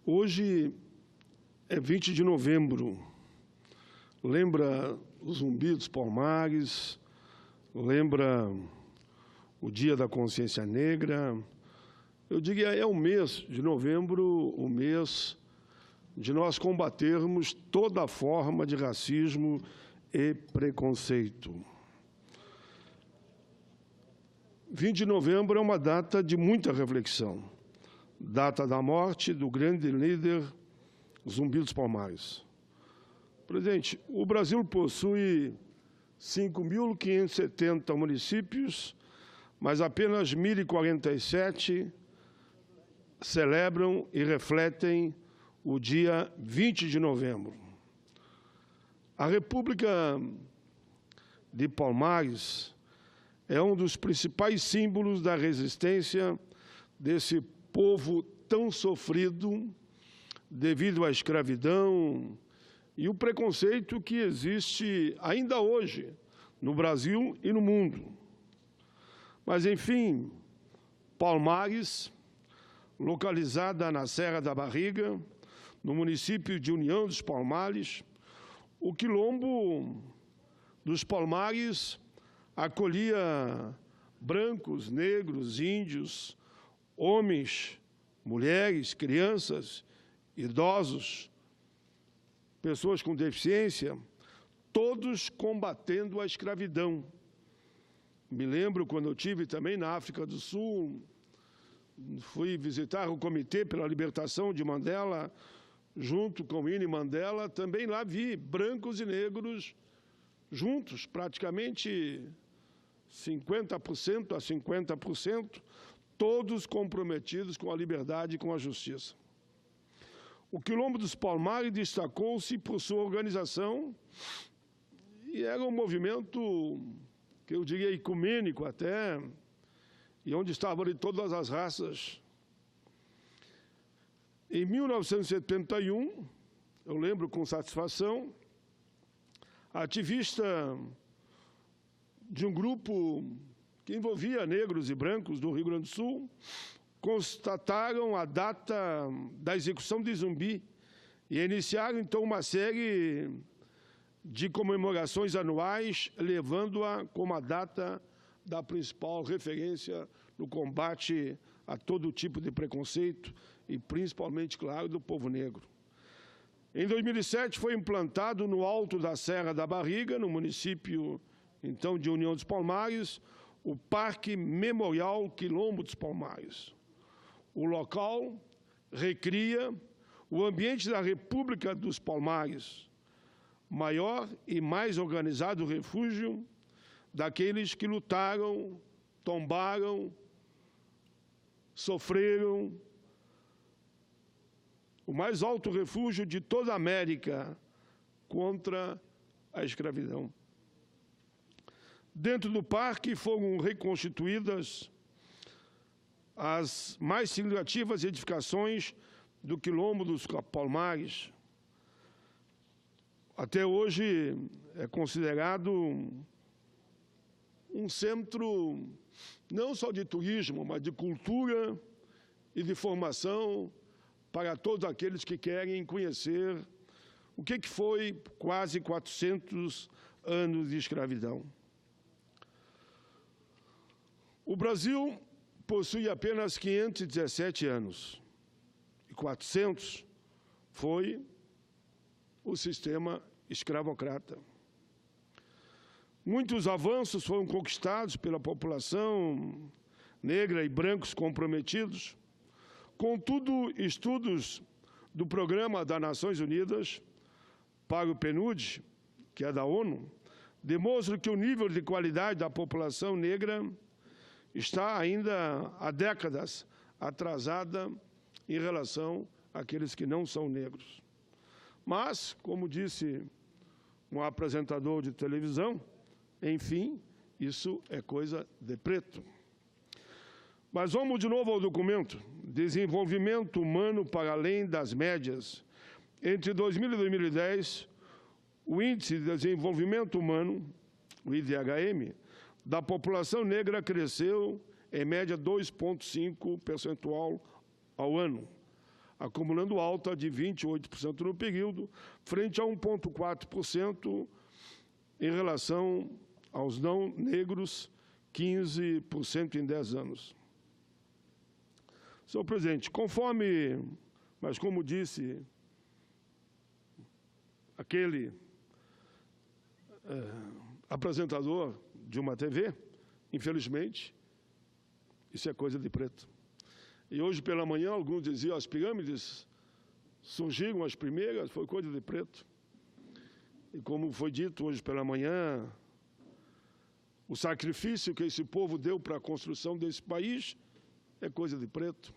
Hoje é 20 de novembro. Lembra o Zumbi dos Palmares, lembra o Dia da Consciência Negra. Eu diria, é o mês de novembro, o mês de nós combatermos toda forma de racismo e preconceito. 20 de novembro é uma data de muita reflexão. Data da morte do grande líder Zumbi dos Palmares. Presidente, o Brasil possui 5.570 municípios, mas apenas 1.047 celebram e refletem o dia 20 de novembro. A República de Palmares é um dos principais símbolos da resistência desse povo tão sofrido devido à escravidão e o preconceito que existe ainda hoje no Brasil e no mundo. Mas, enfim, Palmares, localizada na Serra da Barriga, no município de União dos Palmares, o Quilombo dos Palmares acolhia brancos, negros, índios, homens, mulheres, crianças, idosos, pessoas com deficiência, todos combatendo a escravidão. Me lembro quando eu estive também na África do Sul, fui visitar o Comitê pela Libertação de Mandela, junto com Winnie Mandela, também lá vi brancos e negros juntos, praticamente 50% a 50%, todos comprometidos com a liberdade e com a justiça. O Quilombo dos Palmares destacou-se por sua organização e era um movimento, que eu diria, ecumênico até, e onde estavam ali todas as raças. Em 1971, eu lembro com satisfação, a ativista de um grupo que envolvia negros e brancos do Rio Grande do Sul, constataram a data da execução de Zumbi e iniciaram, então, uma série de comemorações anuais, levando-a como a data da principal referência no combate a todo tipo de preconceito e, principalmente, claro, do povo negro. Em 2007, foi implantado no alto da Serra da Barriga, no município, então, de União dos Palmares, o Parque Memorial Quilombo dos Palmares. O local recria o ambiente da República dos Palmares, maior e mais organizado refúgio daqueles que lutaram, tombaram, sofreram, o mais alto refúgio de toda a América contra a escravidão. Dentro do parque foram reconstituídas as mais significativas edificações do Quilombo dos Palmares. Até hoje é considerado um centro não só de turismo, mas de cultura e de formação para todos aqueles que querem conhecer o que foi quase 400 anos de escravidão. O Brasil possui apenas 517 anos, e 400 foi o sistema escravocrata. Muitos avanços foram conquistados pela população negra e brancos comprometidos. Contudo, estudos do Programa das Nações Unidas para o PNUD, que é da ONU, demonstram que o nível de qualidade da população negra está ainda há décadas atrasada em relação àqueles que não são negros. Mas, como disse um apresentador de televisão, enfim, isso é coisa de preto. Mas vamos de novo ao documento. Desenvolvimento humano para além das médias. Entre 2000 e 2010, o Índice de Desenvolvimento Humano, o IDHM, da população negra cresceu, em média, 2,5% ao ano, acumulando alta de 28% no período, frente a 1,4% em relação aos não negros, 15% em 10 anos. Senhor presidente, mas como disse aquele apresentador de uma TV, infelizmente, isso é coisa de preto. E hoje pela manhã, alguns diziam, as pirâmides surgiram as primeiras, foi coisa de preto. E como foi dito hoje pela manhã, o sacrifício que esse povo deu para a construção desse país é coisa de preto.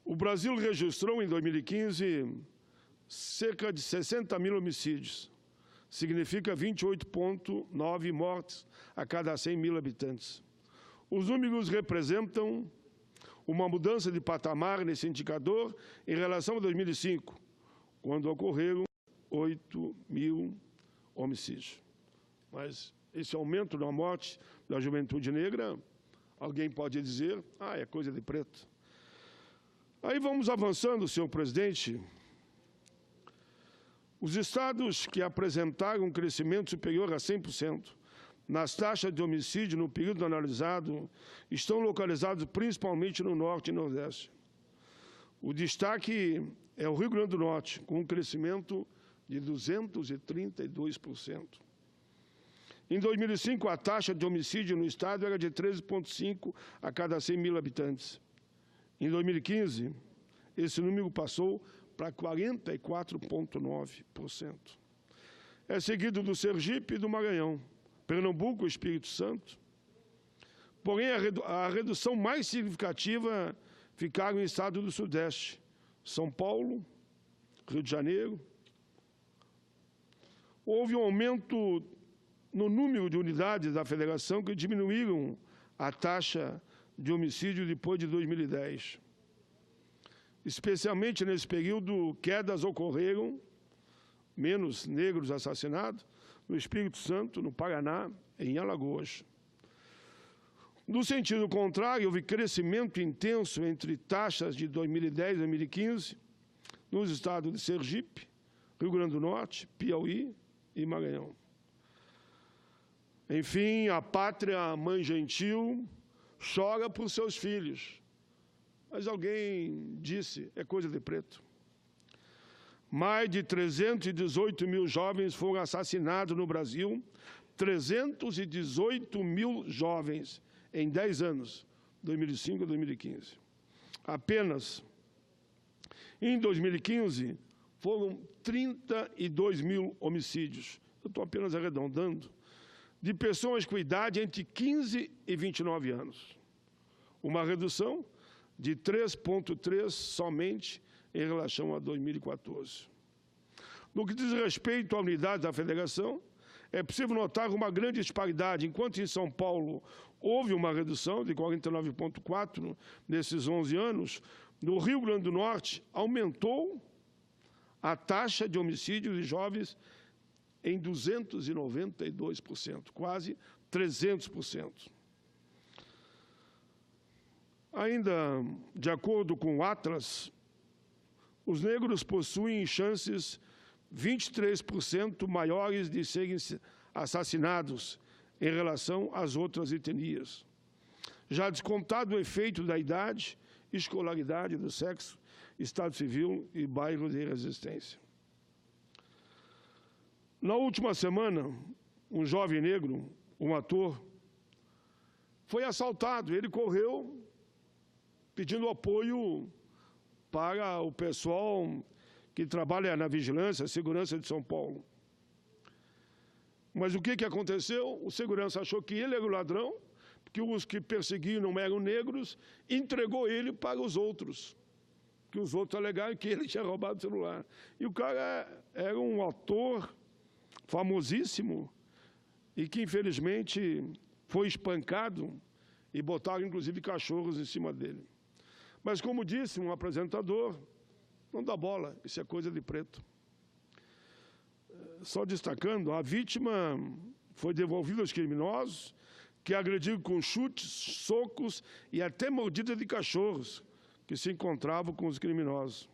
O Brasil registrou em 2015 cerca de 60 mil homicídios. Significa 28,9 mortes a cada 100 mil habitantes. Os números representam uma mudança de patamar nesse indicador em relação a 2005, quando ocorreram 8 mil homicídios. Mas esse aumento da morte da juventude negra, alguém pode dizer, é coisa de preto. Aí vamos avançando, senhor presidente. Os estados que apresentaram um crescimento superior a 100% nas taxas de homicídio no período analisado estão localizados principalmente no Norte e Nordeste. O destaque é o Rio Grande do Norte, com um crescimento de 232%. Em 2005, a taxa de homicídio no estado era de 13,5 a cada 100 mil habitantes. Em 2015, esse número passou para 44,9%. É seguido do Sergipe e do Maranhão, Pernambuco e Espírito Santo. Porém, a redução mais significativa ficaram em estados do Sudeste, São Paulo, Rio de Janeiro. Houve um aumento no número de unidades da federação que diminuíram a taxa de homicídio depois de 2010. Especialmente nesse período, quedas ocorreram, menos negros assassinados, no Espírito Santo, no Paraná, em Alagoas. No sentido contrário, houve crescimento intenso entre taxas de 2010 e 2015 nos estados de Sergipe, Rio Grande do Norte, Piauí e Maranhão. Enfim, a pátria mãe gentil chora por seus filhos. Mas alguém disse, é coisa de preto. Mais de 318 mil jovens foram assassinados no Brasil, 318 mil jovens em 10 anos, 2005 a 2015. Apenas em 2015 foram 32 mil homicídios, eu estou apenas arredondando, de pessoas com idade entre 15 e 29 anos. Uma redução de 3,3 somente em relação a 2014. No que diz respeito à unidade da federação, é possível notar uma grande disparidade. Enquanto em São Paulo houve uma redução de 49,4 nesses 11 anos, no Rio Grande do Norte aumentou a taxa de homicídios de jovens em 292%, quase 300%. Ainda de acordo com o Atlas, os negros possuem chances 23% maiores de serem assassinados em relação às outras etnias. Já descontado o efeito da idade, escolaridade, do sexo, estado civil e bairro de resistência. Na última semana, um jovem negro, um ator, foi assaltado. Ele correu pedindo apoio para o pessoal que trabalha na vigilância, segurança de São Paulo. Mas o que aconteceu? O segurança achou que ele era o ladrão, porque os que perseguiam não eram negros, entregou ele para os outros, que os outros alegaram que ele tinha roubado o celular. E o cara era um ator famosíssimo e que, infelizmente, foi espancado e botaram, inclusive, cachorros em cima dele. Mas, como disse um apresentador, não dá bola, isso é coisa de preto. Só destacando, a vítima foi devolvida aos criminosos, que agrediram com chutes, socos e até mordida de cachorros, que se encontravam com os criminosos.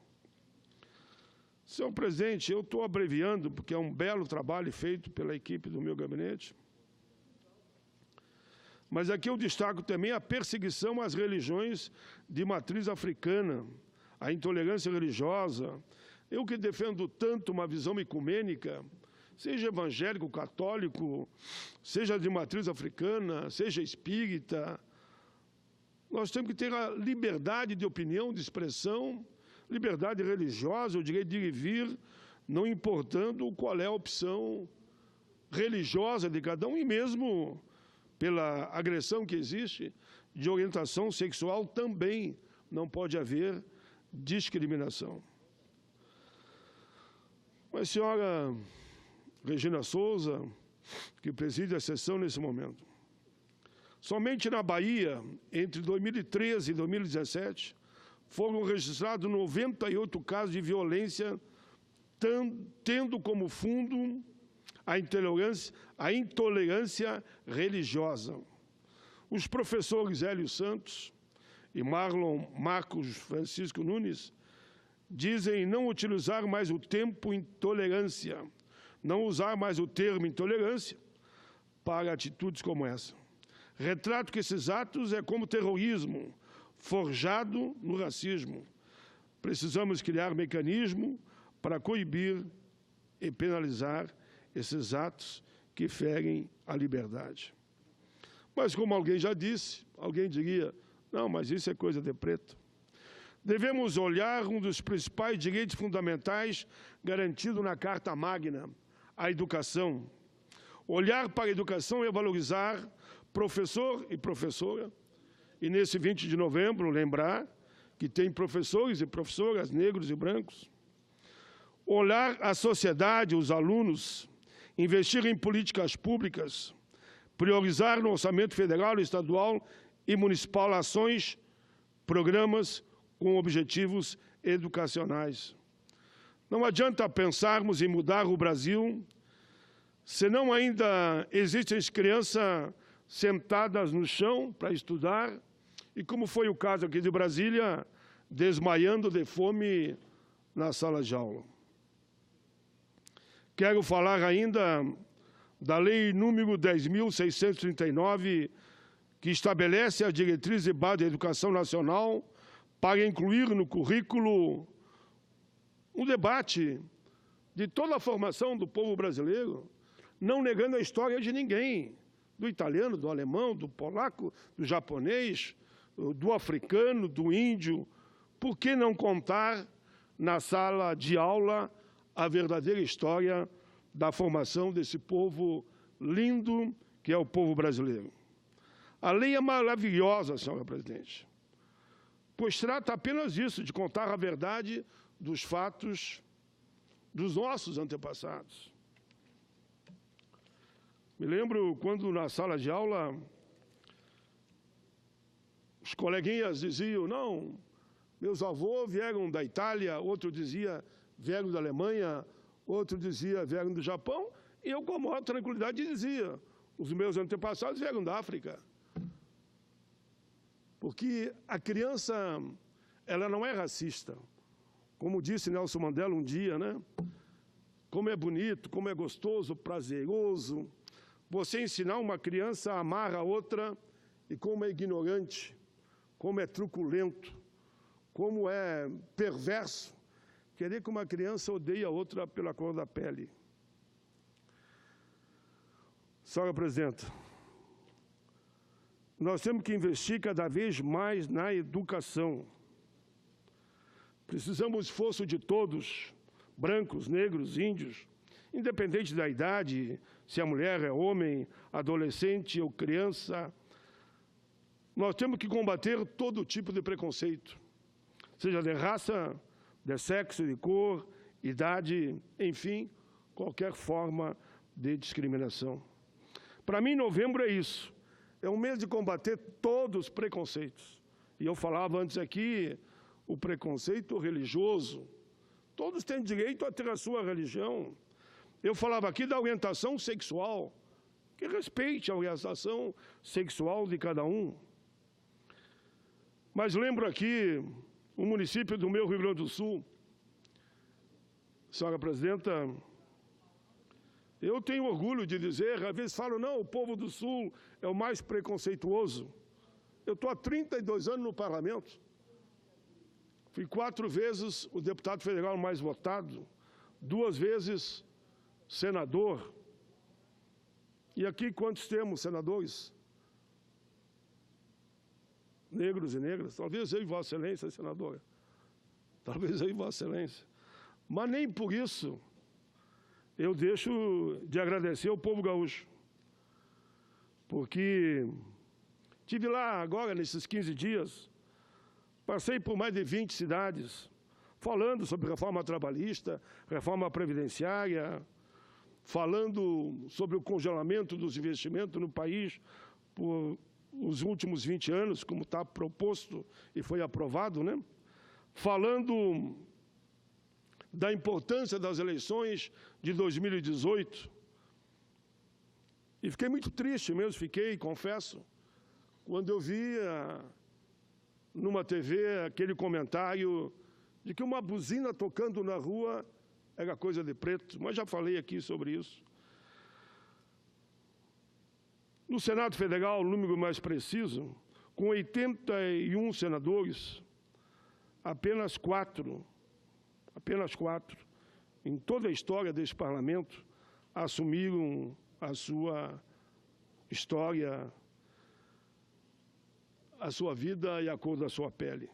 Senhor presidente, eu estou abreviando, porque é um belo trabalho feito pela equipe do meu gabinete, mas aqui eu destaco também a perseguição às religiões de matriz africana, a intolerância religiosa. Eu que defendo tanto uma visão ecumênica, seja evangélico, católico, seja de matriz africana, seja espírita, nós temos que ter a liberdade de opinião, de expressão, liberdade religiosa, o direito de ir e vir, não importando qual é a opção religiosa de cada um, e mesmo pela agressão que existe de orientação sexual, também não pode haver discriminação. Mas, senhora Regina Souza, que preside a sessão nesse momento, somente na Bahia, entre 2013 e 2017, foram registrados 98 casos de violência, tendo como fundo a intolerância religiosa. Os professores Hélio Santos e Marcos Francisco Nunes dizem não utilizar mais o termo intolerância, não usar mais o termo intolerância para atitudes como essa. Retrato que esses atos é como terrorismo, forjado no racismo. Precisamos criar mecanismo para coibir e penalizar esses atos que ferem a liberdade. Mas, como alguém já disse, alguém diria, não, mas isso é coisa de preto. Devemos olhar um dos principais direitos fundamentais garantido na Carta Magna, a educação. Olhar para a educação é valorizar professor e professora, e nesse 20 de novembro lembrar que tem professores e professoras negros e brancos. Olhar a sociedade, os alunos, investir em políticas públicas, priorizar no orçamento federal, estadual e municipal ações, programas com objetivos educacionais. Não adianta pensarmos em mudar o Brasil, senão ainda existem crianças sentadas no chão para estudar, e como foi o caso aqui de Brasília, desmaiando de fome na sala de aula. Quero falar ainda da Lei número 10.639, que estabelece a diretriz e base da educação nacional para incluir no currículo um debate de toda a formação do povo brasileiro, não negando a história de ninguém, do italiano, do alemão, do polaco, do japonês, do africano, do índio. Por que não contar na sala de aula a verdadeira história da formação desse povo lindo que é o povo brasileiro? A lei é maravilhosa, senhora presidente, pois trata apenas disso, de contar a verdade dos fatos dos nossos antepassados. Me lembro quando, na sala de aula, os coleguinhas diziam, não, meus avôs vieram da Itália, outro dizia, vieram da Alemanha, outro dizia, vieram do Japão, e eu, com a maior tranquilidade, dizia, os meus antepassados vieram da África. Porque a criança, ela não é racista. Como disse Nelson Mandela um dia, né? Como é bonito, como é gostoso, prazeroso você ensinar uma criança a amar a outra, e como é ignorante, como é truculento, como é perverso querer que uma criança odeie a outra pela cor da pele. Senhora presidenta, nós temos que investir cada vez mais na educação. Precisamos do esforço de todos, brancos, negros, índios, independente da idade, se a mulher é homem, adolescente ou criança. Nós temos que combater todo tipo de preconceito, seja de raça, de sexo, de cor, idade, enfim, qualquer forma de discriminação. Para mim, novembro é isso. É um mês de combater todos os preconceitos. E eu falava antes aqui, o preconceito religioso. Todos têm direito a ter a sua religião. Eu falava aqui da orientação sexual, que respeite a orientação sexual de cada um. Mas lembro aqui um município do meu Rio Grande do Sul. Senhora Presidenta, eu tenho orgulho de dizer, às vezes falam, não, o povo do Sul é o mais preconceituoso. Eu estou há 32 anos no parlamento. Fui 4 vezes o deputado federal mais votado, 2 vezes senador. E aqui quantos temos senadores? Negros e negras. Talvez eu e Vossa Excelência, senadora. Talvez eu e Vossa Excelência. Mas nem por isso eu deixo de agradecer ao povo gaúcho. Porque estive lá agora, nesses 15 dias, passei por mais de 20 cidades, falando sobre reforma trabalhista, reforma previdenciária, falando sobre o congelamento dos investimentos no país por os últimos 20 anos, como está proposto e foi aprovado, né? Falando da importância das eleições de 2018. E fiquei muito triste mesmo, confesso, quando eu via numa TV aquele comentário de que uma buzina tocando na rua era coisa de preto, mas já falei aqui sobre isso. No Senado Federal, o número mais preciso, com 81 senadores, apenas 4, em toda a história deste parlamento, assumiram a sua história, a sua vida e a cor da sua pele.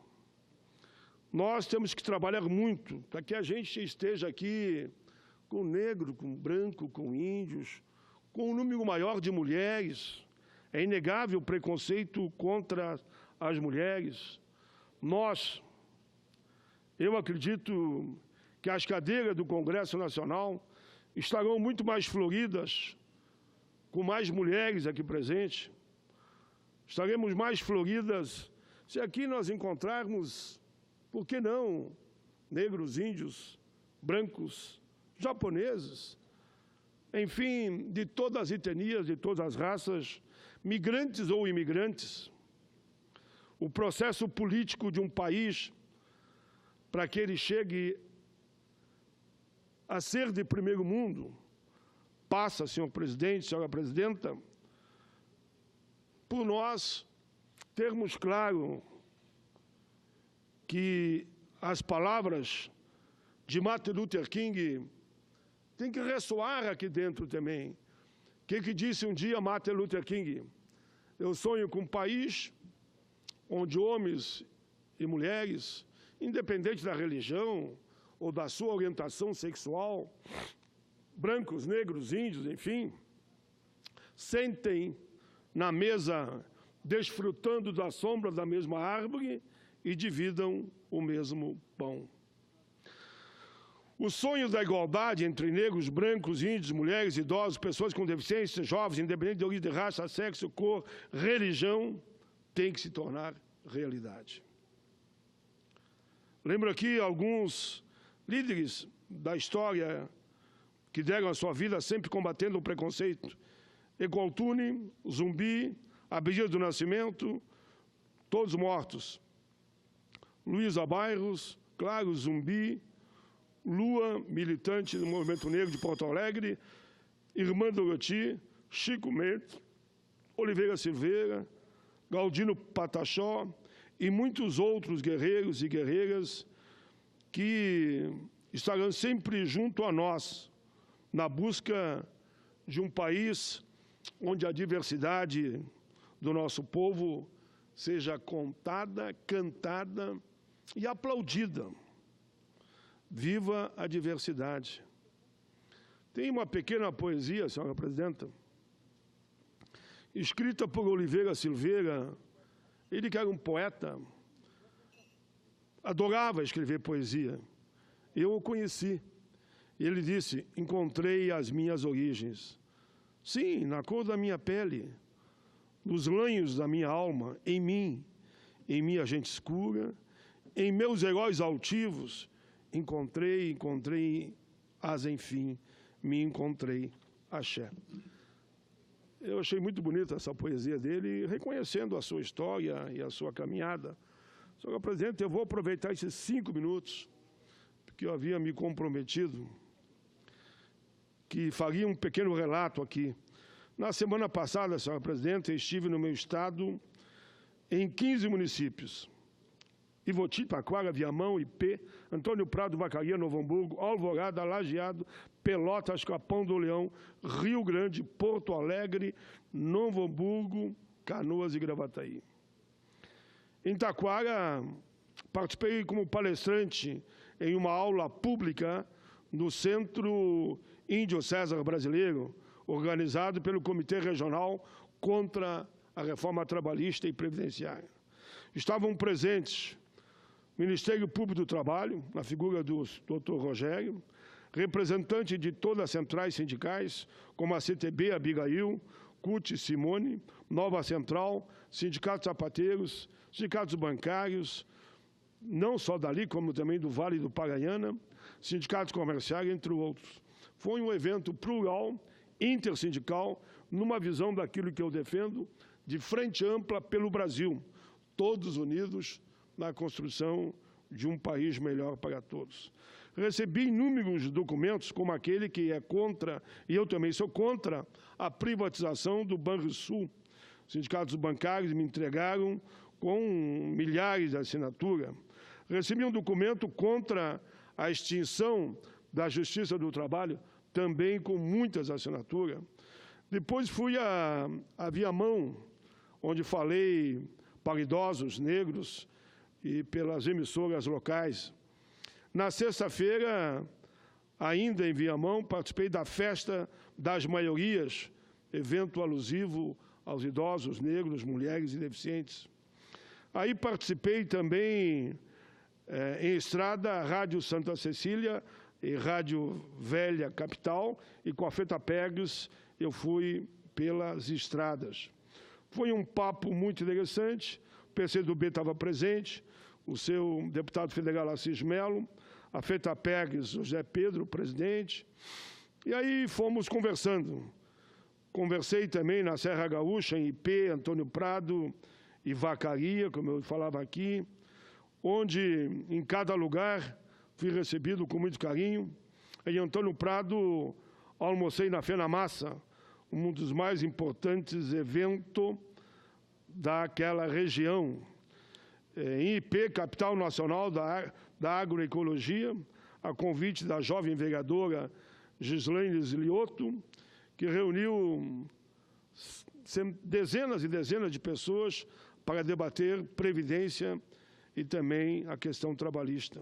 Nós temos que trabalhar muito para que a gente esteja aqui com negro, com branco, com índios, com um número maior de mulheres. É inegável o preconceito contra as mulheres. Eu acredito que as cadeiras do Congresso Nacional estarão muito mais floridas, com mais mulheres aqui presentes. Estaremos mais floridas se aqui nós encontrarmos, por que não, negros, índios, brancos, japoneses, enfim, de todas as etnias, de todas as raças, migrantes ou imigrantes. O processo político de um país, para que ele chegue a ser de primeiro mundo, passa, senhor presidente, senhora presidenta, por nós termos claro que as palavras de Martin Luther King têm que ressoar aqui dentro também. O que disse um dia Martin Luther King? Eu sonho com um país onde homens e mulheres, independente da religião ou da sua orientação sexual, brancos, negros, índios, enfim, sentem na mesa, desfrutando da sombra da mesma árvore e dividam o mesmo pão. O sonho da igualdade entre negros, brancos, índios, mulheres, idosos, pessoas com deficiência, jovens, independente de origem, de raça, sexo, cor, religião, tem que se tornar realidade. Lembro aqui alguns líderes da história que deram a sua vida sempre combatendo o preconceito. Equaltune, Zumbi, Abdias do Nascimento, todos mortos. Luísa Bairros, Claro, Zumbi, Lua, militante do Movimento Negro de Porto Alegre, Irmã Doroti, Chico Mendes, Oliveira Silveira, Galdino Pataxó e muitos outros guerreiros e guerreiras que estarão sempre junto a nós na busca de um país onde a diversidade do nosso povo seja contada, cantada e aplaudida. Viva a diversidade. Tem uma pequena poesia, senhora presidenta, escrita por Oliveira Silveira. Ele que era um poeta, adorava escrever poesia. Eu o conheci. Ele disse, encontrei as minhas origens. Sim, na cor da minha pele, nos lanhos da minha alma, em minha gente escura, em meus heróis altivos, encontrei, enfim, me encontrei, axé. Eu achei muito bonita essa poesia dele, reconhecendo a sua história e a sua caminhada, Senhor presidente, eu vou aproveitar esses 5 minutos, porque eu havia me comprometido, que faria um pequeno relato aqui. Na semana passada, senhor presidente, eu estive no meu estado em 15 municípios. Ivoti, Taquara, Viamão, Ipê, Antônio Prado, Vacaria, Novo Hamburgo, Alvorada, Lajeado, Pelotas, Capão do Leão, Rio Grande, Porto Alegre, Novo Hamburgo, Canoas e Gravataí. Em Taquara, participei como palestrante em uma aula pública no Centro Índio César Brasileiro, organizado pelo Comitê Regional contra a Reforma Trabalhista e Previdenciária. Estavam presentes o Ministério Público do Trabalho, na figura do Dr. Rogério, representante de todas as centrais sindicais, como a CTB, Abigail, CUT, Simone, Nova Central, Sindicatos Sapateiros, sindicatos bancários, não só dali, como também do Vale do Paranhana, sindicatos comerciais, entre outros. Foi um evento plural, intersindical, numa visão daquilo que eu defendo, de frente ampla pelo Brasil, todos unidos na construção de um país melhor para todos. Recebi inúmeros documentos, como aquele que é contra, e eu também sou contra, a privatização do Banrisul. Os sindicatos bancários me entregaram com milhares de assinaturas. Recebi um documento contra a extinção da Justiça do Trabalho, também com muitas assinaturas. Depois fui a Viamão, onde falei para idosos, negros, e pelas emissoras locais. Na sexta-feira, ainda em Viamão, participei da Festa das Maiorias, evento alusivo aos idosos, negros, mulheres e deficientes. Aí participei também em estrada, Rádio Santa Cecília e Rádio Velha Capital, e com a Feta Pegos eu fui pelas estradas. Foi um papo muito interessante, o PCdoB estava presente, o seu deputado federal Assis Melo, a Feta Pegos, José Pedro, presidente, e aí fomos conversando. Conversei também na Serra Gaúcha, em Ipê, Antônio Prado e Vacaria, como eu falava aqui, onde em cada lugar fui recebido com muito carinho. Em Antônio Prado, almocei na Fena Massa, um dos mais importantes eventos daquela região. Em Ipê, capital nacional da agroecologia, a convite da jovem vereadora Gislaine Zilioto, que reuniu dezenas e dezenas de pessoas para debater previdência e também a questão trabalhista.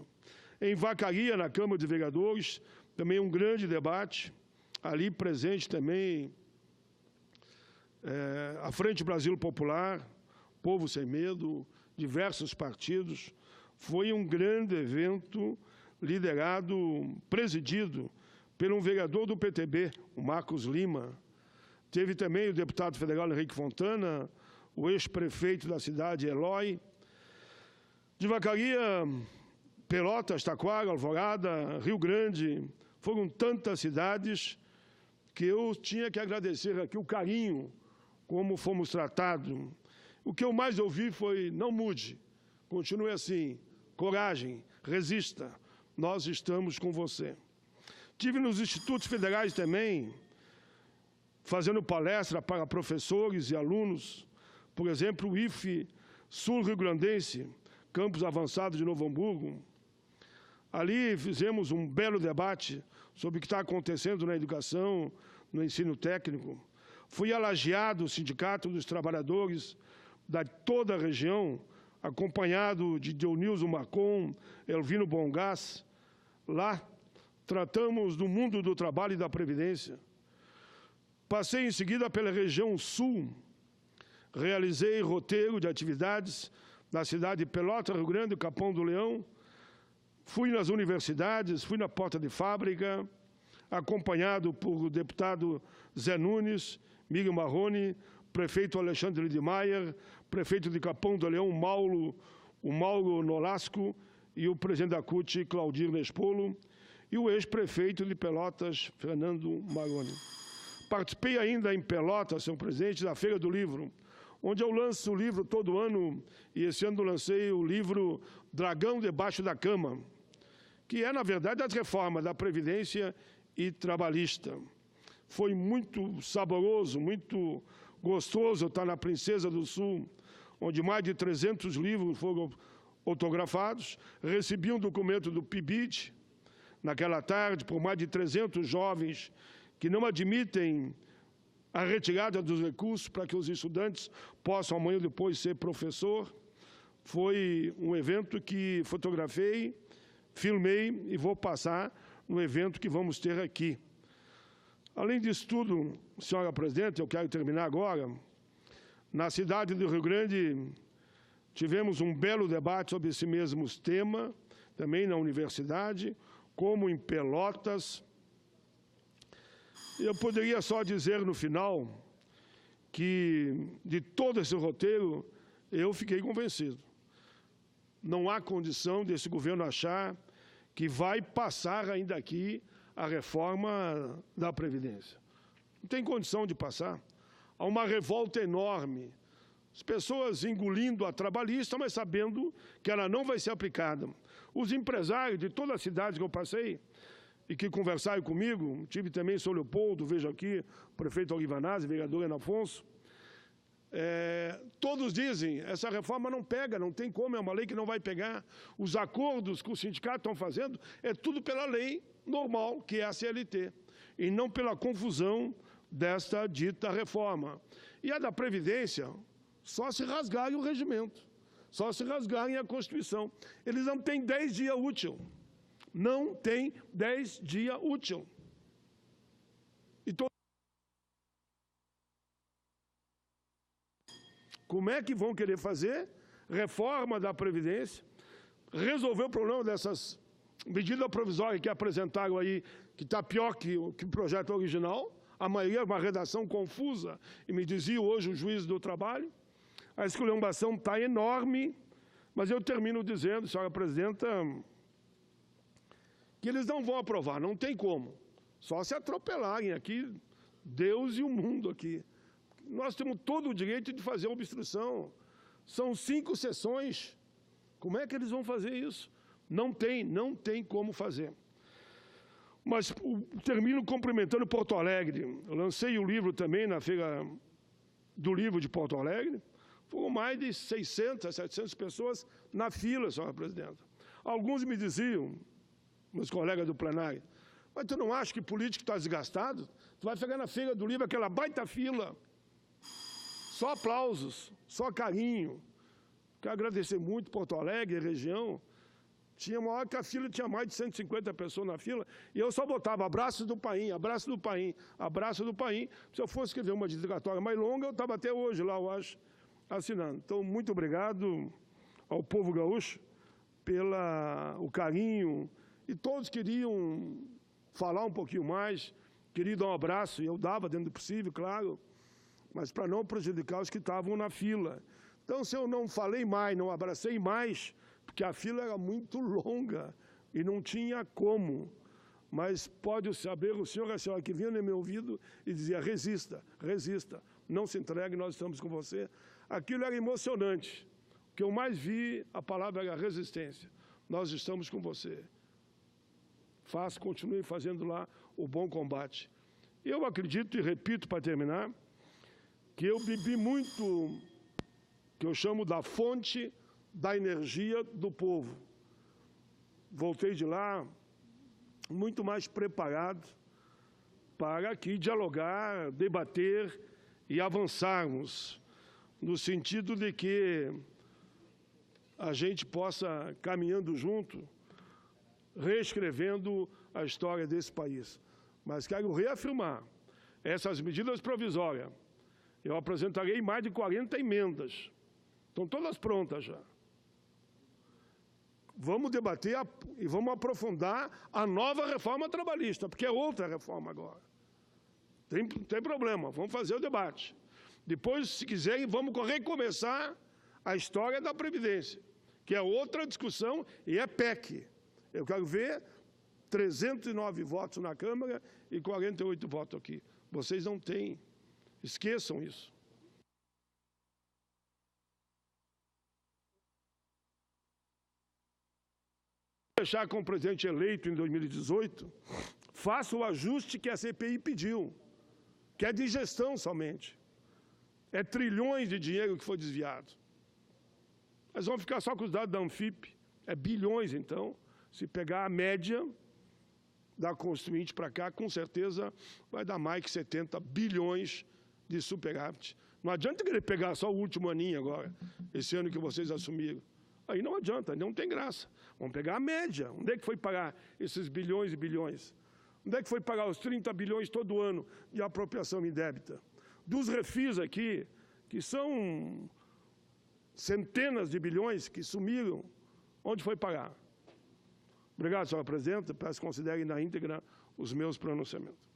Em Vacaria, na Câmara de Vereadores, também um grande debate, ali presente também a Frente Brasil Popular, Povo Sem Medo, diversos partidos. Foi um grande evento liderado, presidido por um vereador do PTB, o Marcos Lima. Teve também o deputado federal Henrique Fontana, o ex-prefeito da cidade, Eloy. De Vacaria, Pelotas, Taquara, Alvorada, Rio Grande, foram tantas cidades que eu tinha que agradecer aqui o carinho, como fomos tratados. O que eu mais ouvi foi, não mude, continue assim, coragem, resista, nós estamos com você. Tive nos institutos federais também, fazendo palestra para professores e alunos, por exemplo, o IFE Sul Rio Grandense, Campus Avançado de Novo Hamburgo. Ali fizemos um belo debate sobre o que está acontecendo na educação, no ensino técnico. Fui a Lajeado, o Sindicato dos Trabalhadores de toda a região, acompanhado de Dionilson Marcon, Elvino Bongás. Lá tratamos do mundo do trabalho e da previdência. Passei em seguida pela região sul, realizei roteiro de atividades na cidade de Pelotas, Rio Grande, Capão do Leão. Fui nas universidades, fui na porta de fábrica, acompanhado por o deputado Zé Nunes, Miguel Marrone, prefeito Alexandre de Maier, prefeito de Capão do Leão, o Mauro Nolasco, e o presidente da CUT, Claudir Nespolo, e o ex-prefeito de Pelotas, Fernando Marrone. Participei ainda em Pelotas, senhor presidente, da Feira do Livro, onde eu lanço o livro todo ano, e esse ano lancei o livro Dragão Debaixo da Cama, que é, na verdade, a reforma da Previdência e Trabalhista. Foi muito saboroso, muito gostoso estar na Princesa do Sul, onde mais de 300 livros foram autografados. Recebi um documento do PIBID, naquela tarde, por mais de 300 jovens que não admitem a retirada dos recursos para que os estudantes possam amanhã ou depois ser professor. Foi um evento que fotografei, filmei e vou passar no evento que vamos ter aqui. Além disso tudo, senhora presidente, eu quero terminar agora. Na cidade do Rio Grande, tivemos um belo debate sobre esse mesmo tema, também na universidade, como em Pelotas. Eu poderia só dizer no final que, de todo esse roteiro, eu fiquei convencido. Não há condição desse governo achar que vai passar ainda aqui a reforma da Previdência. Não tem condição de passar. Há uma revolta enorme. As pessoas engolindo a trabalhista, mas sabendo que ela não vai ser aplicada. Os empresários de todas as cidades que eu passei e que conversaram comigo, tive também em São Leopoldo, vejo aqui o prefeito Olivanazzi, vereador Ana Afonso, todos dizem, essa reforma não pega, não tem como, é uma lei que não vai pegar. Os acordos que os sindicatos estão fazendo é tudo pela lei normal, que é a CLT, e não pela confusão desta dita reforma. E a da Previdência, só se rasgarem o regimento, só se rasgarem a Constituição. Eles não têm 10 dias úteis. Não tem 10 dias úteis. Como é que vão querer fazer reforma da Previdência, resolver o problema dessas medidas provisórias que apresentaram aí, que está pior que o projeto original, a maioria é uma redação confusa, e me dizia hoje o juiz do trabalho, a esculhambação está enorme, mas eu termino dizendo, senhora presidenta, que eles não vão aprovar, não tem como, só se atropelarem aqui, Deus e o mundo aqui. Nós temos todo o direito de fazer obstrução. São 5 sessões. Como é que eles vão fazer isso? Não tem como fazer. Mas termino cumprimentando Porto Alegre. Eu lancei o livro também na Feira do Livro de Porto Alegre. Foram mais de 600, 700 pessoas na fila, senhora presidenta. Alguns me diziam, meus colegas do plenário, mas tu não acha que político está desgastado? Tu vai chegar na Feira do Livro, aquela baita fila, só aplausos, só carinho. Quero agradecer muito Porto Alegre, região. Tinha uma hora que a fila tinha mais de 150 pessoas na fila, e eu só botava abraço do Paim, abraço do Paim, abraço do Paim. Se eu fosse escrever uma dedicatória mais longa, eu estava até hoje lá, eu acho, assinando. Então, muito obrigado ao povo gaúcho pelo carinho, e todos queriam falar um pouquinho mais, queriam dar um abraço, e eu dava dentro do possível, claro, mas para não prejudicar os que estavam na fila. Então, se eu não falei mais, não abracei mais, porque a fila era muito longa e não tinha como. Mas pode saber, o senhor e a senhora que vinha no meu ouvido e dizia, resista, resista, não se entregue, nós estamos com você. Aquilo era emocionante. O que eu mais vi, a palavra era resistência. Nós estamos com você. Continue fazendo lá o bom combate. Eu acredito e repito para terminar, que eu bebi muito, que eu chamo da fonte da energia do povo. Voltei de lá muito mais preparado para aqui dialogar, debater e avançarmos, no sentido de que a gente possa, caminhando junto, reescrevendo a história desse país. Mas quero reafirmar, essas medidas provisórias, eu apresentarei mais de 40 emendas. Estão todas prontas já. Vamos debater e vamos aprofundar a nova reforma trabalhista, porque é outra reforma agora. Tem problema, vamos fazer o debate. Depois, se quiserem, vamos recomeçar a história da Previdência, que é outra discussão e é PEC. Eu quero ver 309 votos na Câmara e 48 votos aqui. Vocês não têm. Esqueçam isso. fechar com o presidente eleito em 2018, faça o ajuste que a CPI pediu, que é de gestão somente. É trilhões de dinheiro que foi desviado. Mas vamos ficar só com os dados da Anfip. É bilhões, então. Se pegar a média da Constituinte para cá, com certeza vai dar mais que 70 bilhões de superávit. Não adianta querer pegar só o último aninho agora, esse ano que vocês assumiram. Aí não adianta, não tem graça. Vamos pegar a média. Onde é que foi pagar esses bilhões e bilhões? Onde é que foi pagar os 30 bilhões todo ano de apropriação indébita? Dos refis aqui, que são centenas de bilhões que sumiram, onde foi pagar? Obrigado, senhora presidenta. Peço que considerem na íntegra os meus pronunciamentos.